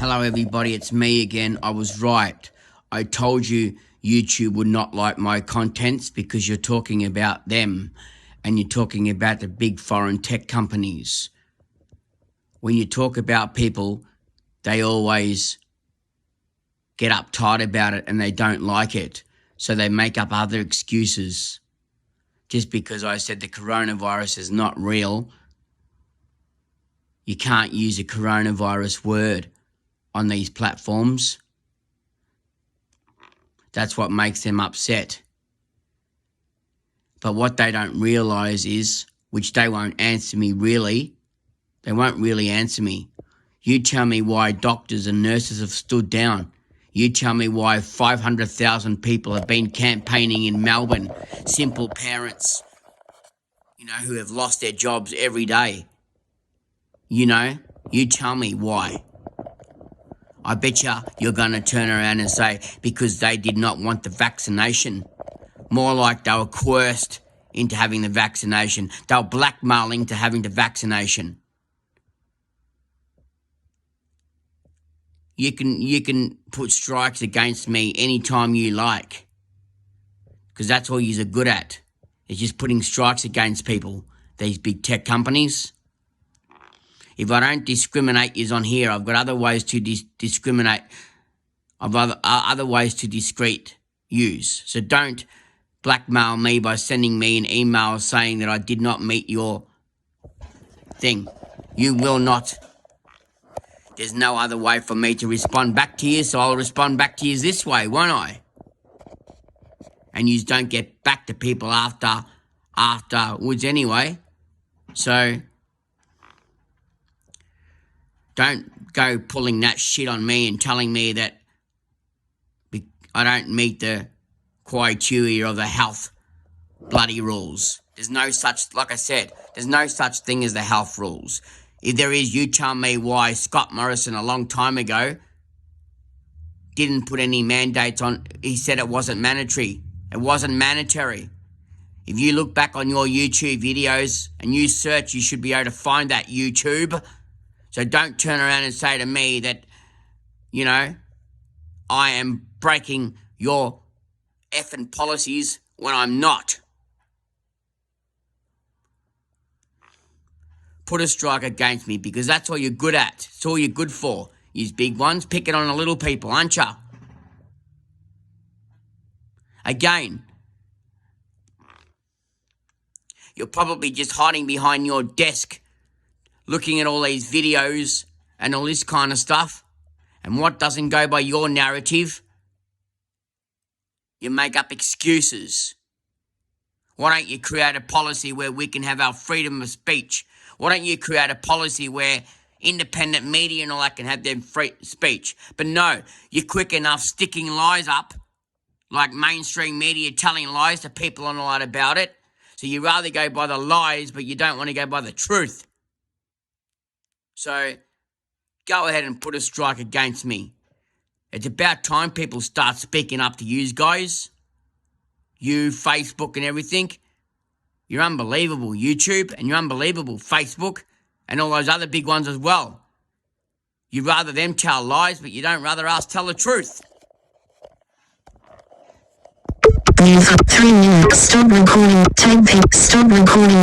Hello everybody, it's me again. I was right. I told you YouTube would not like my contents because you're talking about them and you're talking about the big foreign tech companies. When you talk about people, they always get uptight about it and they don't like it. So they make up other excuses. Just because I said the coronavirus is not real, you can't use a coronavirus word on these platforms. That's what makes them upset. But what they don't realise is, which they won't answer me really, they won't really answer me. You tell me why doctors and nurses have stood down. You tell me why 500,000 people have been campaigning in Melbourne, simple parents, who have lost their jobs every day. You tell me why. I bet you're going to turn around and say because they did not want the vaccination. More like they were coerced into having the vaccination. They were blackmailing to having the vaccination. You can put strikes against me anytime you like, because that's all you're good at. It's just putting strikes against people, these big tech companies. If I don't discriminate is on here, I've got other ways to discriminate. I've other ways to discreet use. So don't blackmail me by sending me an email saying that I did not meet your thing. You will not. There's no other way for me to respond back to you, so I'll respond back to you this way, won't I? And you don't get back to people afterwards anyway. So don't go pulling that shit on me and telling me that I don't meet the criteria of the health bloody rules. There's no such, like I said, there's no such thing as the health rules. If there is, you tell me why Scott Morrison a long time ago didn't put any mandates on. He said it wasn't mandatory. It wasn't mandatory. If you look back on your YouTube videos and you search, you should be able to find that YouTube. So don't turn around and say to me that, I am breaking your effing policies when I'm not. Put a strike against me because that's all you're good at. It's all you're good for. You big ones, pick it on the little people, aren't you? Again, you're probably just hiding behind your desk looking at all these videos and all this kind of stuff, and what doesn't go by your narrative, you make up excuses. Why don't you create a policy where we can have our freedom of speech? Why don't you create a policy where independent media and all that can have their free speech? But no, you're quick enough sticking lies up, like mainstream media telling lies to people and all that about it. So you rather go by the lies, but you don't want to go by the truth. So go ahead and put a strike against me. It's about time people start speaking up to you guys. You, Facebook and everything. You're unbelievable, YouTube, and you're unbelievable, Facebook, and all those other big ones as well. You'd rather them tell lies, but you don't rather us tell the truth. You have 3 minutes. Stop recording. Stop recording.